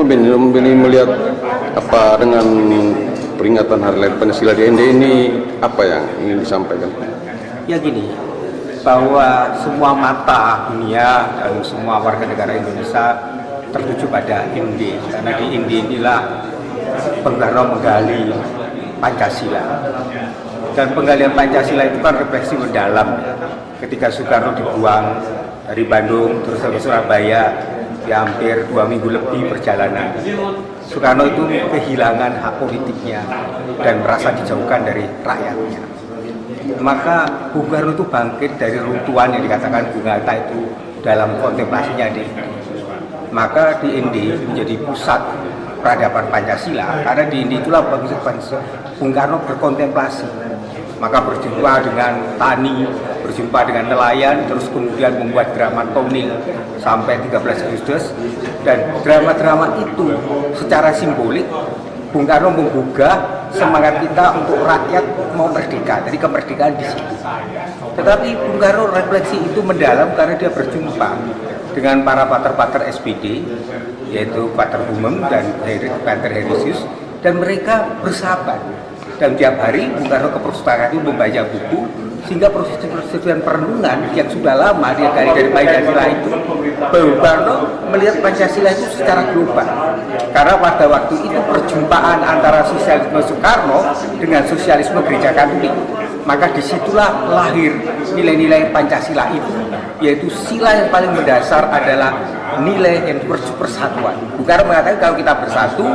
memilih melihat apa dengan peringatan Hari Lahir Pancasila di ND ini, apa yang ingin disampaikan? Ya gini, bahwa semua mata dunia dan semua warga negara Indonesia tertuju pada INDI, karena di INDI inilah Bung Karno menggali Pancasila. Dan penggalian Pancasila itu kan refleksi mendalam. Ketika Soekarno dibuang dari Bandung terus ke Surabaya, ya hampir 2 minggu lebih perjalanan, Soekarno itu kehilangan hak politiknya dan merasa dijauhkan dari rakyatnya. Maka Bung Karno itu bangkit dari runtuhan yang dikatakan Bung Hatta itu dalam kontemplasinya di INDI. Maka di INDI menjadi pusat peradaban Pancasila, karena di INDI itulah Bung Karno berkontemplasi. Maka berjumpa dengan tani, berjumpa dengan nelayan, terus kemudian membuat drama tonil sampai 13 Agustus. Dan drama-drama itu secara simbolik Bung Karno menggugah semangat kita untuk rakyat mau merdeka, jadi kemerdekaan di situ. Tetapi Bung Karno refleksi itu mendalam karena dia berjumpa dengan para pater-pater SPD, yaitu Pater Bumem dan Pater Herisius, dan mereka bersahabat. Dan tiap hari Bung Karno ke perpustakaan itu membaca buku, sehingga proses-proses perenungan yang sudah lama dia gali dari Pancasila itu, Bung Karno melihat Pancasila itu secara global. Karena pada waktu itu perjumpaan antara sosialisme Soekarno dengan sosialisme Gereja Katolik, maka disitulah lahir nilai-nilai Pancasila itu, yaitu sila yang paling mendasar adalah nilai yang persatuan. Bung Karno mengatakan kalau kita bersatu,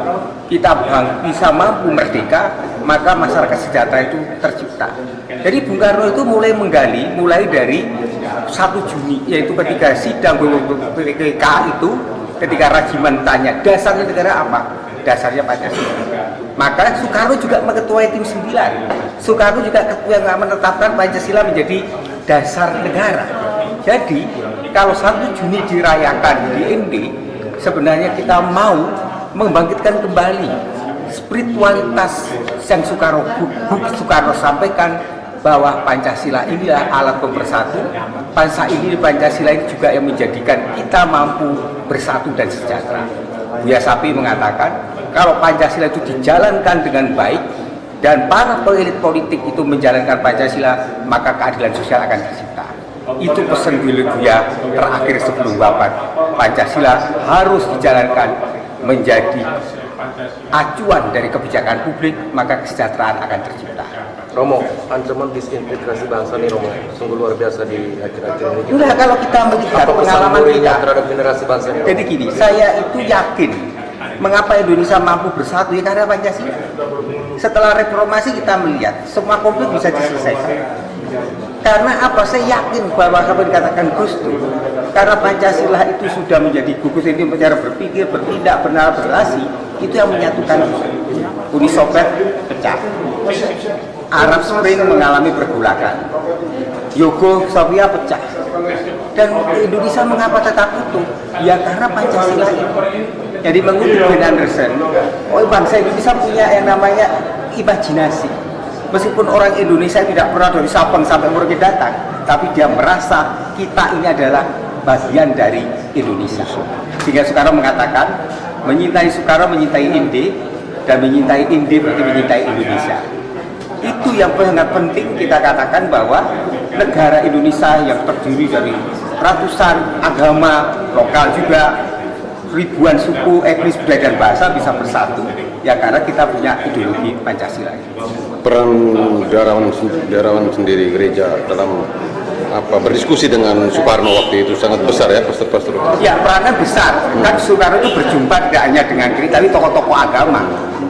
kita bisa mampu merdeka, maka masyarakat sejahtera itu tercipta. Jadi Bung Karno itu mulai menggali, mulai dari 1 Juni, yaitu ketika sidang BPK itu, ketika Rajiman tanya, dasarnya negara apa? Dasarnya Pancasila. Maka Soekarno juga mengetuai tim 9. Soekarno juga yang menetapkan Pancasila menjadi dasar negara. Jadi, kalau 1 Juni dirayakan di INDI, sebenarnya kita mau membangkitkan kembali spiritualitas yang Soekarno sampaikan, bahwa Pancasila inilah alat pemersatu. Pancasila ini juga yang menjadikan kita mampu bersatu dan sejahtera. Buya Sapi mengatakan, kalau Pancasila itu dijalankan dengan baik dan para elit politik itu menjalankan Pancasila, maka keadilan sosial akan tercipta. Itu pesan Buya terakhir sebelum wafat. Pancasila harus dijalankan menjadi acuan dari kebijakan publik, maka kesejahteraan akan tercipta. Romo, ancaman disintegrasi bangsa nih Romo, sungguh luar biasa di akhir-akhir ini. Enggak, kalau kita melihat pengalaman kita terhadap generasi bangsa ini. Jadi gini, saya itu yakin mengapa Indonesia mampu bersatu, ya karena Pancasila. Setelah reformasi kita melihat semua konflik bisa diselesaikan. Karena apa? Saya yakin bahwa apa yang dikatakan Gus Dur, karena Pancasila itu sudah menjadi gugus ini cara berpikir, bertindak, bernarasi, itu yang menyatukan Uni Soviet pecah. Arab Spring mengalami pergolakan, Yugoslavia pecah, dan Indonesia mengapa tetap utuh? Ya karena Pancasila itu. Jadi mengutip Ben Anderson, bangsa Indonesia punya yang namanya imajinasi. Meskipun orang Indonesia tidak pernah dari Sabang sampai Merauke datang, tapi dia merasa kita ini adalah bagian dari Indonesia. Sehingga Soekarno mengatakan, Soekarno menyintai Indi, dan menyintai Indi berarti menyintai Indonesia. Itu yang sangat penting kita katakan, bahwa negara Indonesia yang terdiri dari ratusan agama lokal juga, ribuan suku, etnis, budaya dan bahasa bisa bersatu, ya karena kita punya ideologi Pancasila. Peran biarawan sendiri gereja dalam berdiskusi dengan Soekarno waktu itu sangat besar ya, pastor-pastor. Ya, perannya besar. Kan Soekarno itu berjumpa tidak hanya dengan gereja, tapi tokoh-tokoh agama,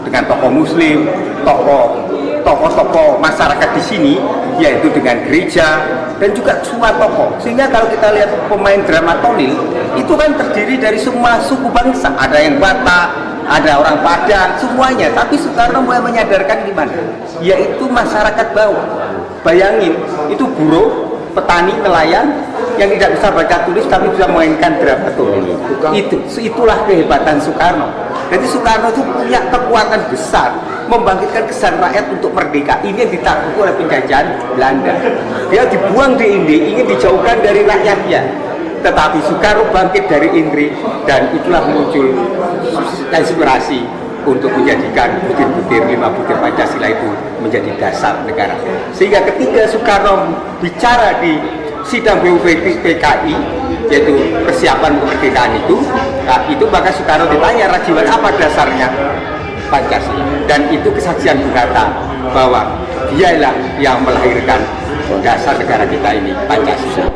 dengan tokoh Muslim, tokoh-tokoh masyarakat di sini, yaitu dengan gereja dan juga semua tokoh. Sehingga kalau kita lihat pemain drama tonil itu kan terdiri dari semua suku bangsa, ada yang Batak, ada orang Padang, semuanya. Tapi Soekarno mulai menyadarkan gimana, yaitu masyarakat bawah. Bayangin, itu buruh, petani, nelayan yang tidak bisa baca tulis tapi bisa memainkan drama tonil. Itulah kehebatan Soekarno. Jadi Soekarno itu punya kekuatan besar membangkitkan kesan rakyat untuk merdeka. Ini yang ditakuti oleh penjajahan Belanda. Dia dibuang di INDI, ingin dijauhkan dari rakyatnya. Tetapi Soekarno bangkit dari INDI, dan itulah muncul inspirasi untuk menjadikan butir-butir 5 butir Pancasila itu menjadi dasar negara. Sehingga ketika Soekarno bicara di sidang BUPKI, yaitu persiapan kemerdekaan itu maka Soekarno ditanya, Rajiwan, apa dasarnya Pancasila? Dan itu kesaksian Bung Hatta bahwa dialah yang melahirkan dasar negara kita ini, Pancasila.